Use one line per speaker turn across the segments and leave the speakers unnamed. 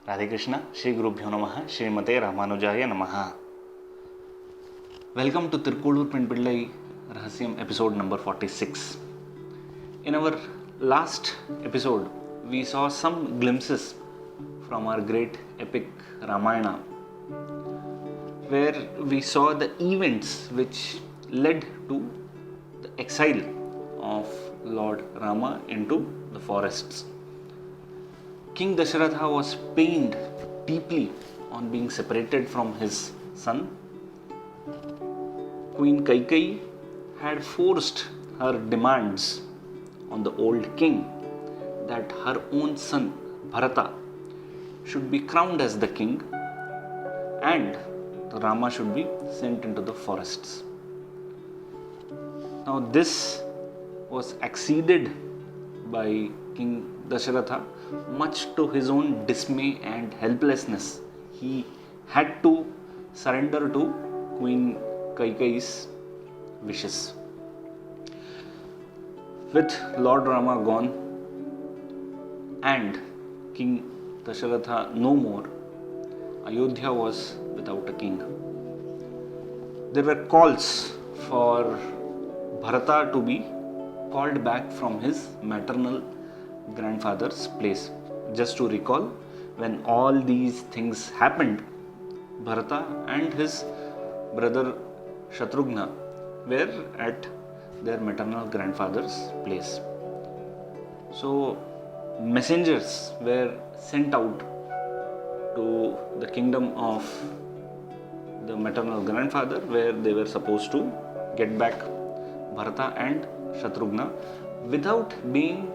Radhe Krishna, Shri Gurubhyo Namaha, Srimate Ramanujaya Namaha. Welcome to Thirukkolur Penpillai Rahasyam episode number 46. In our last episode, we saw some glimpses from our great epic Ramayana, where we saw the events which led to the exile of Lord Rama into the forests. King Dasharatha was pained deeply on being separated from his son. Queen Kaikeyi had forced her demands on the old king that her own son Bharata should be crowned as the king and Rama should be sent into the forests. Now this was acceded by King Dasharatha, much to his own dismay and helplessness. He had to surrender to Queen Kaikeyi's wishes. With Lord Rama gone and King Dasharatha no more, Ayodhya was without a king. There were calls for Bharata to be called back from his maternal grandfather's place. Just to recall, when all these things happened, Bharata and his brother Shatrugna were at their maternal grandfather's place. So messengers were sent out to the kingdom of the maternal grandfather, where they were supposed to get back Bharata and Shatrugna without being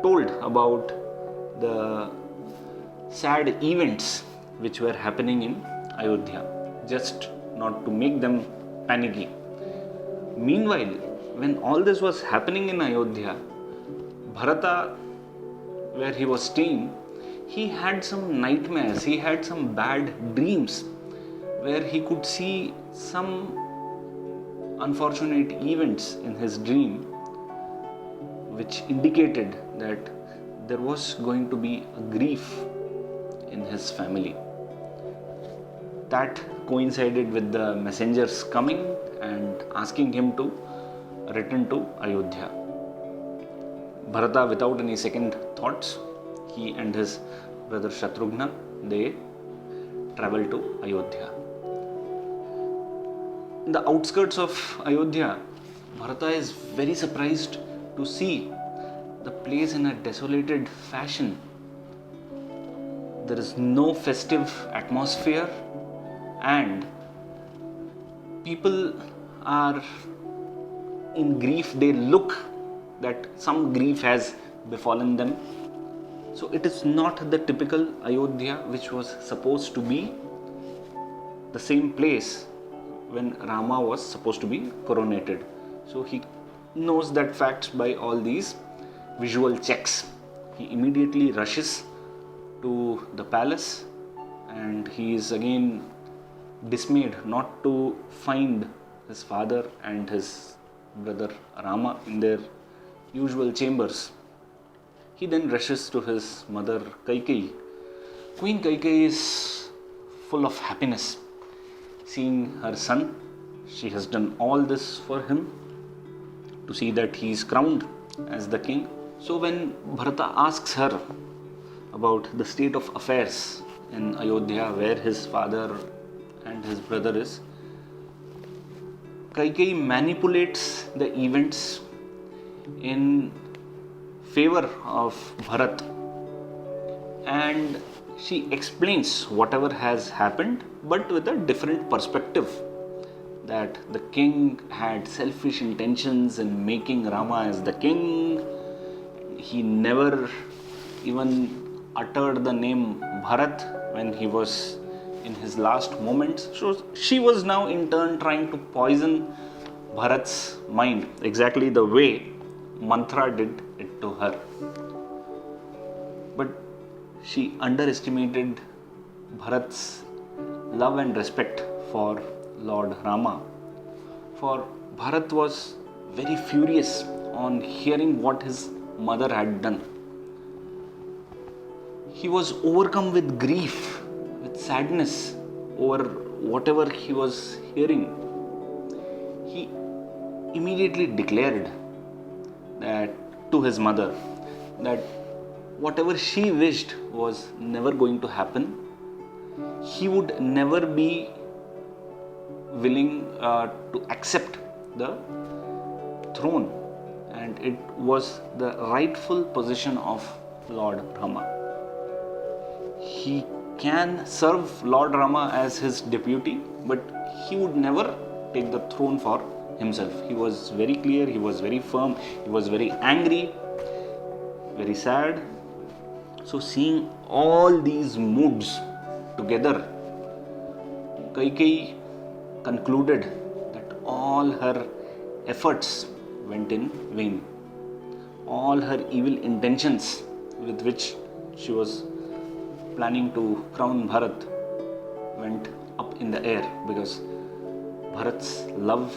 told about the sad events which were happening in Ayodhya, just not to make them panicky. Meanwhile, when all this was happening in Ayodhya, Bharata, where he was staying, he had some nightmares, he had some bad dreams where he could see some unfortunate events in his dream which indicated that there was going to be a grief in his family. That coincided with the messengers coming and asking him to return to Ayodhya. Bharata, without any second thoughts, he and his brother Shatrugna, they traveled to Ayodhya. In the outskirts of Ayodhya, Bharata is very surprised to see the place in a desolated fashion. There is no festive atmosphere and people are in grief. They look that some grief has befallen them. So it is not the typical Ayodhya which was supposed to be the same place when Rama was supposed to be coronated. So he knows that fact by all these visual checks. He immediately rushes to the palace and he is again dismayed not to find his father and his brother Rama in their usual chambers. He then rushes to his mother Kaikeyi. Queen Kaikeyi is full of happiness seeing her son. She has done all this for him to see that he is crowned as the king. So when Bharata asks her about the state of affairs in Ayodhya, where his father and his brother is, Kaikeyi manipulates the events in favor of Bharat and she explains whatever has happened, but with a different perspective, that the king had selfish intentions in making Rama as the king. He never even uttered the name Bharat when he was in his last moments. So she was now in turn trying to poison Bharat's mind, exactly the way Mantra did it to her. But she underestimated Bharat's love and respect for Lord Rama. For Bharat was very furious on hearing what his mother had done. he was overcome with grief, with sadness over whatever he was hearing. He immediately declared that to his mother that whatever she wished was never going to happen. He would never be willing to accept the throne, and it was the rightful position of Lord Rama. He can serve Lord Rama as his deputy, but he would never take the throne for himself. He was very clear, he was very firm, he was very angry, very sad. So seeing all these moods together, Kaikeyi concluded that all her efforts went in vain. All her evil intentions with which she was planning to crown Bharat went up in the air, because Bharat's love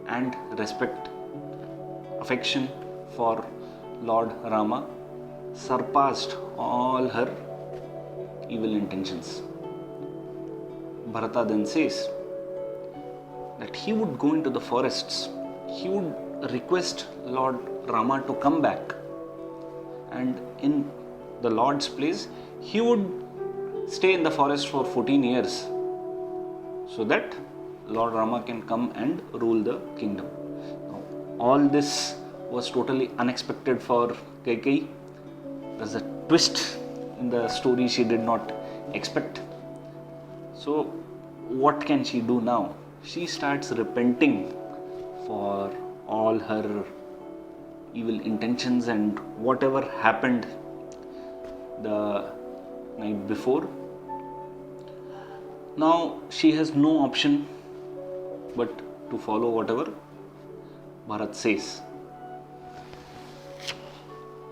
and respect, affection for Lord Rama surpassed all her evil intentions. Bharata then says that he would go into the forests, he would request Lord Rama to come back, and in the Lord's place he would stay in the forest for 14 years so that Lord Rama can come and rule the kingdom. Now, all this was totally unexpected for Kaikeyi. There's a twist in the story she did not expect. So what can she do now? She starts repenting for all her evil intentions and whatever happened the night before. Now she has no option but to follow whatever Bharat says.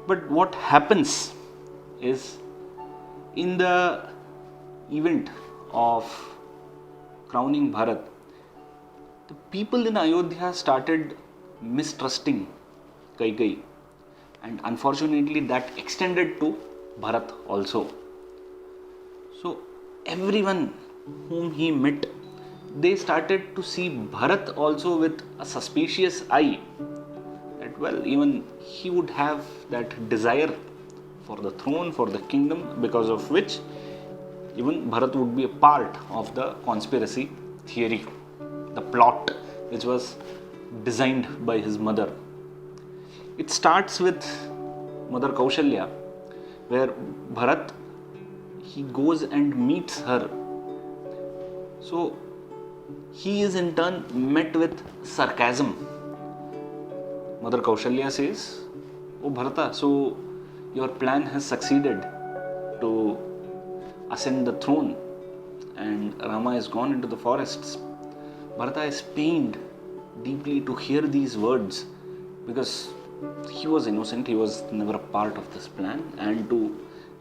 But what happens is, in the event of crowning Bharat, the people in Ayodhya started mistrusting Kaikeyi, and unfortunately that extended to Bharat also. So everyone whom he met, they started to see Bharat also with a suspicious eye, that well, even he would have that desire for the throne, for the kingdom, because of which even Bharat would be a part of the conspiracy theory, the plot which was designed by his mother. It starts with Mother Kaushalya, where Bharat, he goes and meets her. So he is in turn met with sarcasm. Mother Kaushalya says, "Oh Bharata, so your plan has succeeded to ascend the throne and Rama is gone into the forests." Bharata is pained deeply to hear these words, because he was innocent, he was never a part of this plan, and to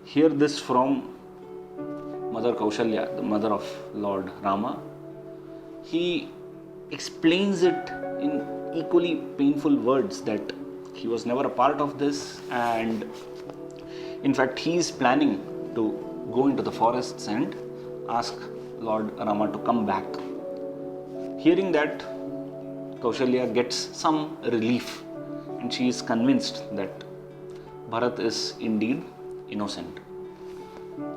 hear this from Mother Kaushalya, the mother of Lord Rama, he explains it in equally painful words that he was never a part of this, and in fact he is planning to go into the forests and ask Lord Rama to come back. Hearing that, Kaushalya gets some relief, and she is convinced that Bharat is indeed innocent.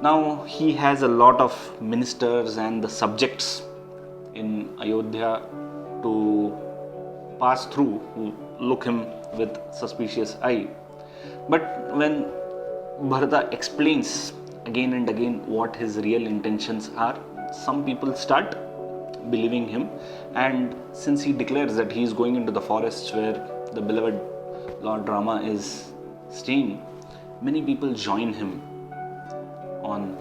Now he has a lot of ministers and the subjects in Ayodhya to pass through who look him with suspicious eye. But when Bharata explains again and again what his real intentions are, some people start believing him, and since he declares that he is going into the forests where the beloved Lord Rama is staying, many people join him on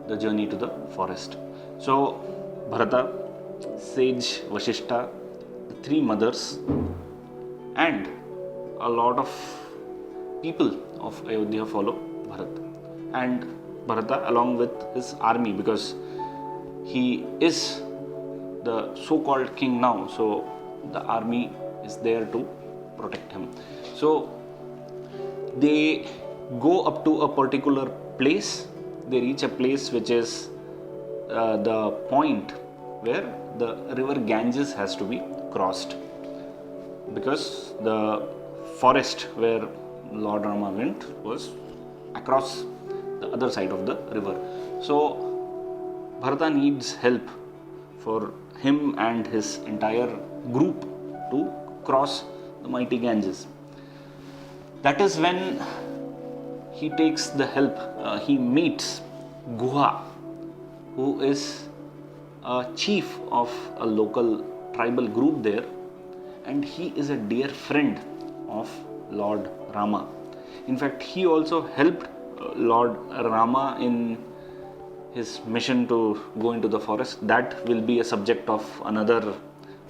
the journey to the forest. So Bharata, sage Vashishta, the three mothers, and a lot of people of Ayodhya follow Bharat. And Bharata along with his army, because he is the so-called king now, so the army is there to protect him. So they go up to a particular place. They reach a place which is the point where the river Ganges has to be crossed, because the forest where Lord Rama went was across the other side of the river. So Bharata needs help for him and his entire group to cross the mighty Ganges. That is when he takes the help. He meets Guha, who is a chief of a local tribal group there, and he is a dear friend of Lord Rama. In fact, he also helped Lord Rama in his mission to go into the forest. That will be a subject of another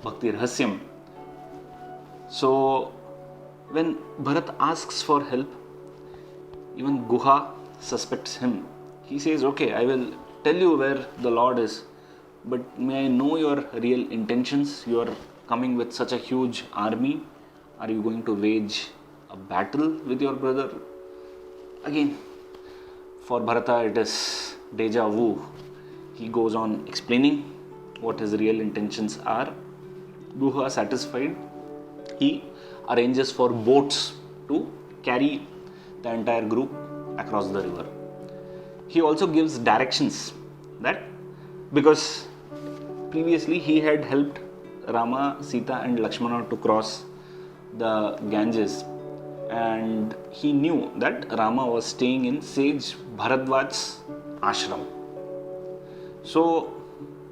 Bhakti Rahasyam. So when Bharat asks for help, even Guha suspects him. He says, okay, I will tell you where the Lord is, but may I know your real intentions? You are coming with such a huge army. Are you going to wage a battle with your brother? Again, for Bharata it is deja vu. He goes on explaining what his real intentions are. Guha, satisfied, he arranges for boats to carry the entire group across the river. He also gives directions, that because previously he had helped Rama, Sita and Lakshmana to cross the Ganges, and he knew that Rama was staying in sage Bharadwaj's ashram. So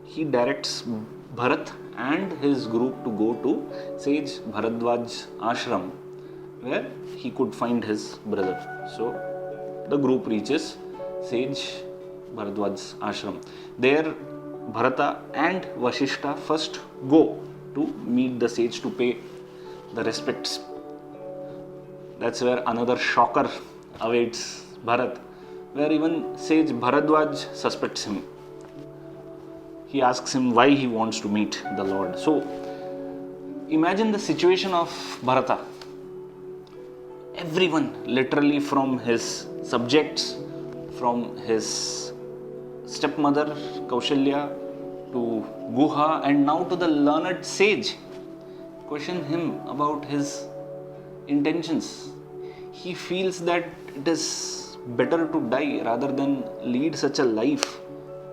he directs Bharat and his group to go to sage Bharadwaj's ashram, where he could find his brother. So the group reaches sage Bharadwaj's ashram. There Bharata and Vashishta first go to meet the sage to pay the respects. That's where another shocker awaits Bharat, where even sage Bharadwaj suspects him. He asks him why he wants to meet the Lord. So imagine the situation of Bharata. Everyone, literally from his subjects, from his stepmother Kaushalya to Guha and now to the learned sage, question him about his intentions. He feels that it is better to die rather than lead such a life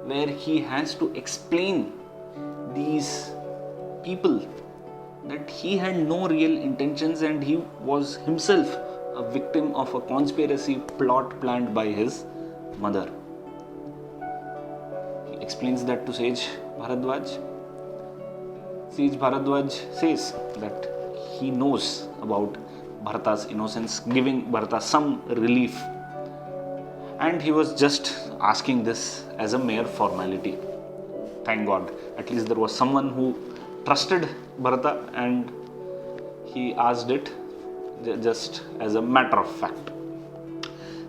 where he has to explain these people that he had no real intentions and he was himself a victim of a conspiracy plot planned by his mother. He explains that to sage Bharadwaj. Sage Bharadwaj says that he knows about Bharata's innocence, giving Bharata some relief, and he was just asking this as a mere formality. Thank God, at least there was someone who trusted Bharata and he asked it just as a matter of fact.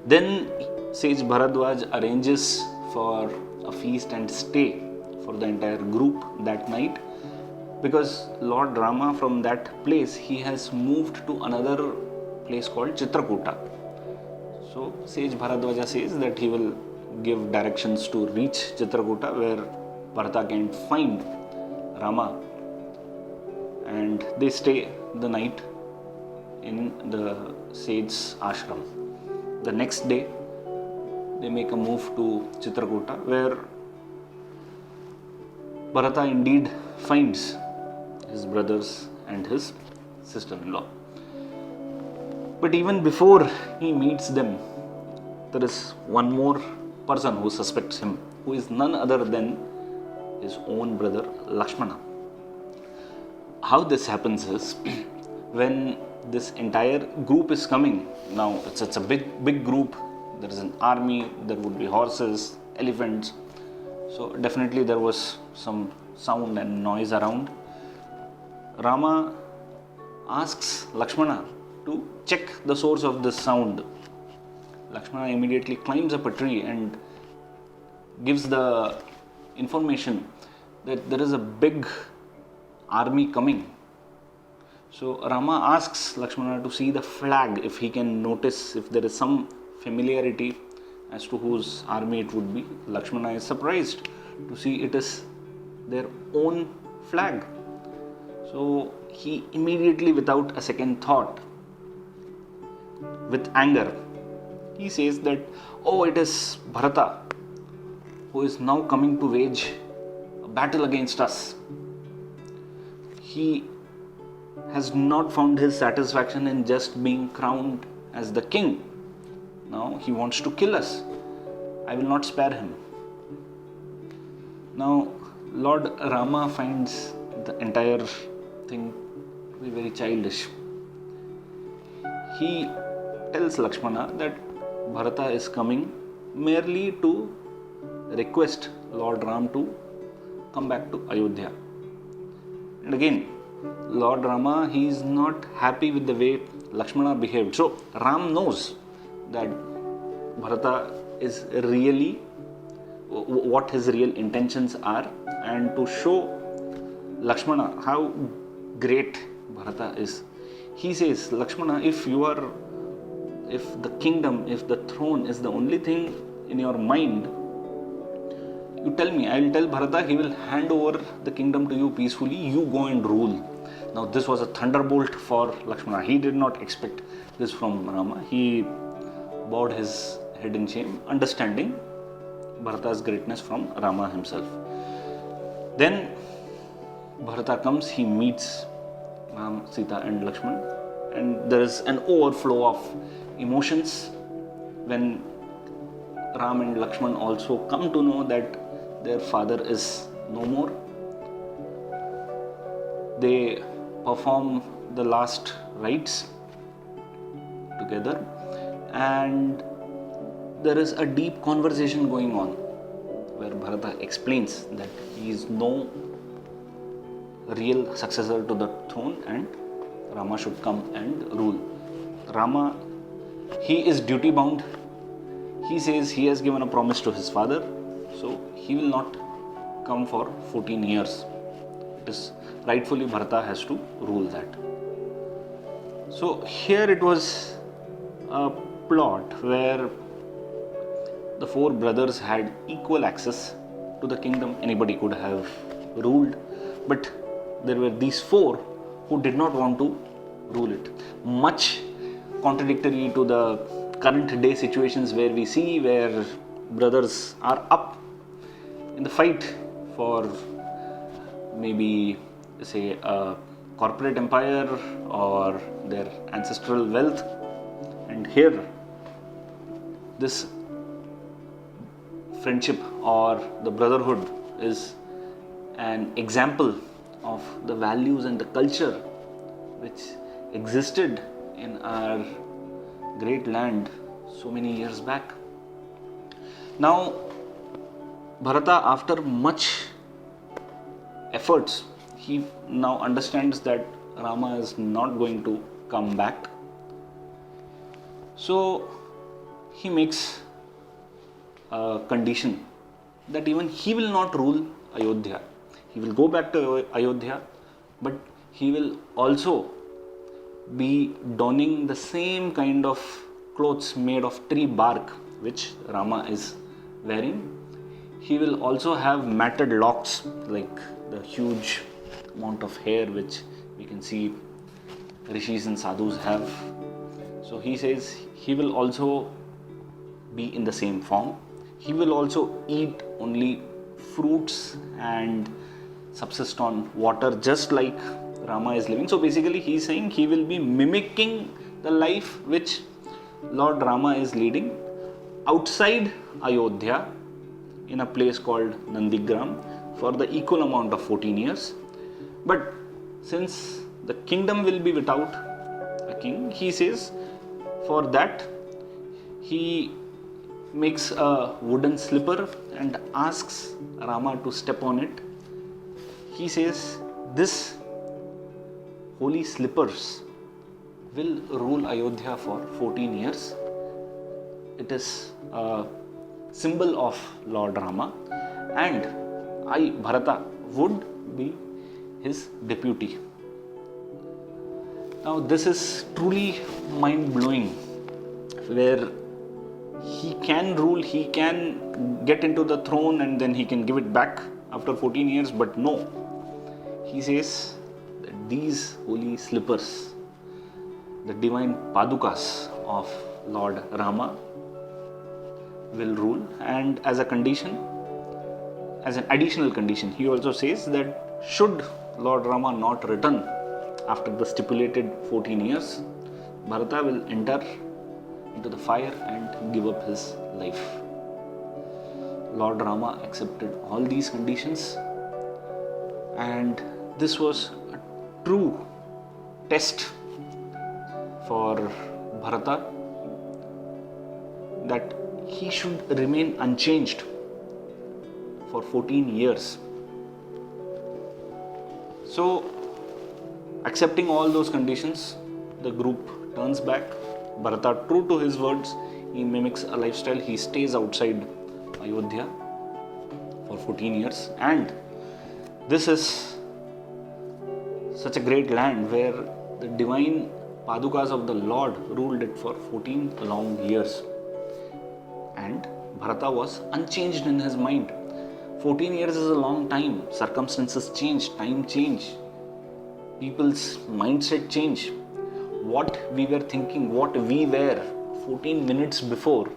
Then sage Bharadwaj arranges for a feast and stay for the entire group that night, because Lord Rama, from that place, he has moved to another place called Chitrakuta. So sage Bharadwaja says that he will give directions to reach Chitrakuta, where Bharata can find Rama, and they stay the night in the sage's ashram. The next day they make a move to Chitrakuta, where Bharata indeed finds his brothers and his sister-in-law. But even before he meets them, there is one more person who suspects him, who is none other than his own brother Lakshmana. How this happens is, when this entire group is coming, now it's a big group, there is an army, there would be horses, elephants, so definitely there was some sound and noise around. Rama asks Lakshmana to check the source of this sound. Lakshmana immediately climbs up a tree and gives the information that there is a big army coming. So Rama asks Lakshmana to see the flag, if he can notice if there is some familiarity as to whose army it would be. Lakshmana is surprised to see it is their own flag. So he immediately, without a second thought, with anger, he says that, oh, it is Bharata who is now coming to wage a battle against us. He has not found his satisfaction in just being crowned as the king. Now he wants to kill us. I will not spare him. Now Lord Rama finds the entire thing to be very childish. He tells Lakshmana that Bharata is coming merely to request Lord Ram to come back to Ayodhya. And again, Lord Rama, he is not happy with the way Lakshmana behaved. So Ram knows that Bharata is really what his real intentions are, and to show Lakshmana how great Bharata is, he says, Lakshmana, if the kingdom, if the throne is the only thing in your mind, you tell me, I will tell Bharata, he will hand over the kingdom to you peacefully, you go and rule. Now this was a thunderbolt for Lakshmana. He did not expect this from Rama. He bowed his head in shame, understanding Bharata's greatness from Rama himself. Then Bharata comes, he meets Ram, Sita and Lakshman, and there is an overflow of emotions when Ram and Lakshman also come to know that their father is no more. They perform the last rites together, and there is a deep conversation going on where Bharata explains that he is no real successor to the throne and Rama should come and rule. Rama, he is duty bound. He says he has given a promise to his father, so he will not come for 14 years. It is rightfully Bharata has to rule that. So here it was a plot where the four brothers had equal access to the kingdom. Anybody could have ruled, but there were these four who did not want to rule it. Much contradictory to the current day situations where we see where brothers are up in the fight for maybe say a corporate empire or their ancestral wealth, and here this friendship or the brotherhood is an example of the values and the culture which existed in our great land so many years back. Now Bharata, after much efforts, he now understands that Rama is not going to come back. So he makes a condition that even he will not rule Ayodhya. He will go back to Ayodhya, but he will also be donning the same kind of clothes made of tree bark which Rama is wearing. He will also have matted locks, like the huge amount of hair which we can see rishis and sadhus have. So he says he will also be in the same form. He will also eat only fruits and subsist on water just like Rama is living. So basically he is saying he will be mimicking the life which Lord Rama is leading outside Ayodhya in a place called Nandigram for the equal amount of 14 years. But since the kingdom will be without a king, he says for that he makes a wooden slipper and asks Rama to step on it. He says this holy slippers will rule Ayodhya for 14 years. It is a symbol of Lord Rama, and I, Bharata, would be his deputy. Now this is truly mind-blowing, where he can rule, he can get into the throne and then he can give it back after 14 years, but no. He says that these holy slippers, the divine padukas of Lord Rama, will rule, and as a condition, as an additional condition, he also says that should Lord Rama not return after the stipulated 14 years, Bharata will enter into the fire and give up his life. Lord Rama accepted all these conditions, and this was a true test for Bharata, that he should remain unchanged for 14 years. So, accepting all those conditions, the group turns back. Bharata, true to his words, he mimics a lifestyle. He stays outside Ayodhya for 14 years, and this is such a great land where the divine padukas of the Lord ruled it for 14 long years, and Bharata was unchanged in his mind. 14 years is a long time. Circumstances change, time change, people's mindset change. What we were thinking, what we were 14 minutes before,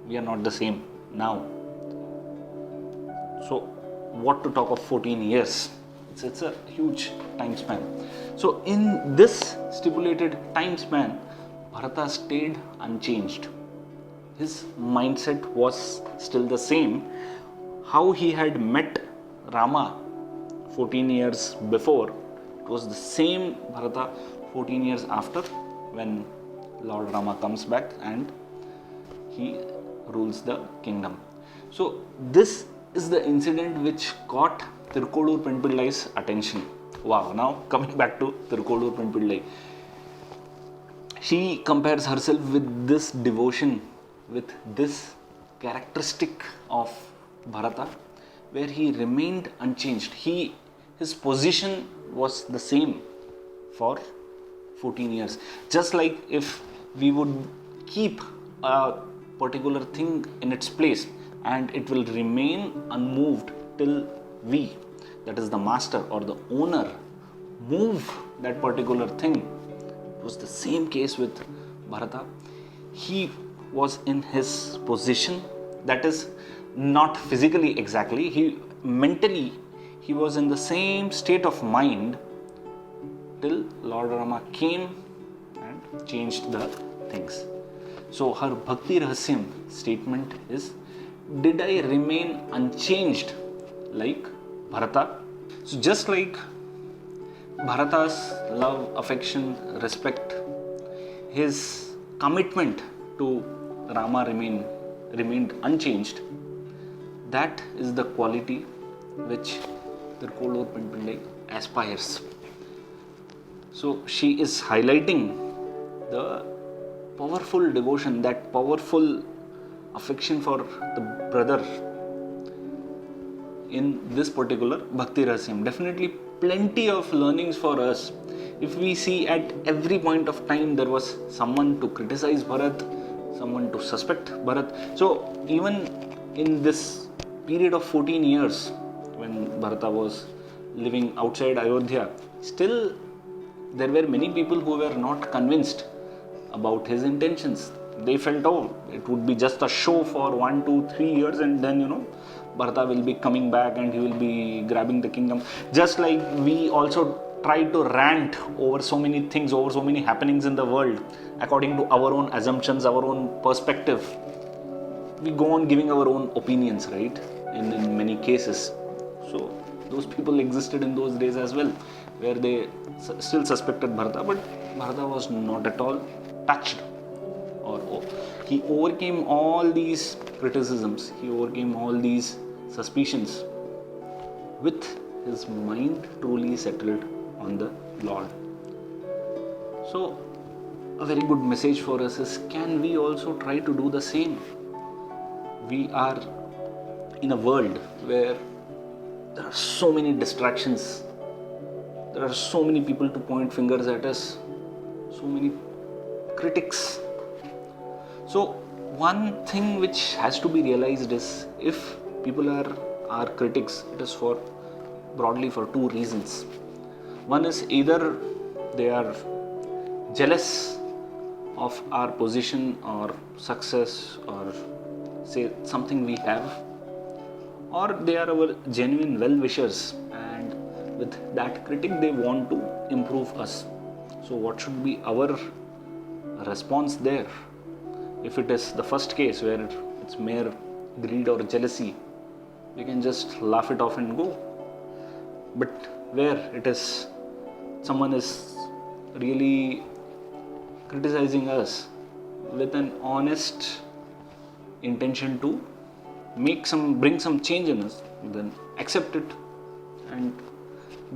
we are not the same now. So what to talk of 14 years? It's a huge time span. So in this stipulated time span, Bharata stayed unchanged. His mindset was still the same. How he had met Rama 14 years before, it was the same Bharata 14 years after, when Lord Rama comes back and he rules the kingdom. So this is the incident which caught Thirukkolur Penpillai's attention. Wow, now coming back to Thirukkolur Penpillai. She compares herself with this devotion, with this characteristic of Bharata, where he remained unchanged. His position was the same for 14 years. Just like if we would keep a particular thing in its place and it will remain unmoved till we, that is the master or the owner, move that particular thing. It was the same case with Bharata. He was in his position, that is not physically exactly, mentally he was in the same state of mind till Lord Rama came and changed the things. So her Bhakti Rahasyam statement is, did I remain unchanged like Bharata? So just like Bharata's love, affection, respect, his commitment to Rama remained unchanged, that is the quality which Thirukkolur Penpillai aspires. So she is highlighting the powerful devotion, that powerful affection for the brother in this particular Bhakti Rahasyam. Definitely plenty of learnings for us. If we see at every point of time there was someone to criticize Bharat, someone to suspect Bharat. So even in this period of 14 years when Bharata was living outside Ayodhya, still there were many people who were not convinced about his intentions. They felt, oh, it would be just a show for 1, 2, 3 years and then, Bharata will be coming back and he will be grabbing the kingdom. Just like we also try to rant over so many things, over so many happenings in the world, according to our own assumptions, our own perspective. We go on giving our own opinions, right? In many cases. So those people existed in those days as well, where they still suspected Bharata, but Bharata was not at all touched. Or he overcame all these criticisms, he overcame all these suspicions with his mind truly settled on the Lord. So a very good message for us is, can we also try to do the same? We are in a world where there are so many distractions, there are so many people to point fingers at us, so many critics. So one thing which has to be realized is if people are our critics, it is for broadly for two reasons. One is either they are jealous of our position or success or say something we have, or they are our genuine well-wishers, and with that critic they want to improve us. So what should be our response there? If it is the first case where it's mere greed or jealousy, we can just laugh it off and go. But where it is someone is really criticizing us with an honest intention to bring some change in us, then accept it and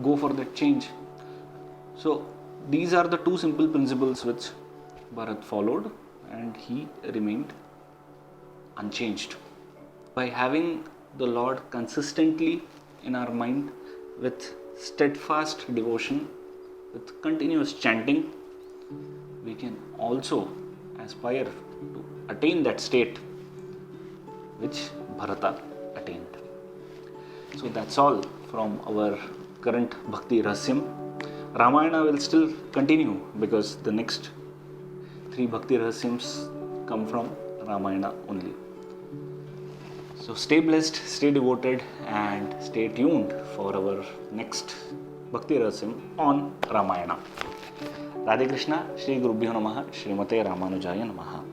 go for that change. So these are the two simple principles which Bharat followed, and he remained unchanged. By having the Lord consistently in our mind with steadfast devotion, with continuous chanting, we can also aspire to attain that state which Bharata attained. So that's all from our current Bhakti Rahasyam. Ramayana will still continue because the next 3 Bhakti Rahasyams come from Ramayana only. So stay blessed, stay devoted, and stay tuned for our next Bhakti Rahasyam on Ramayana. Radhe Krishna, Shri Gurubhyo Namaha, Srimate Ramanujaya Namaha.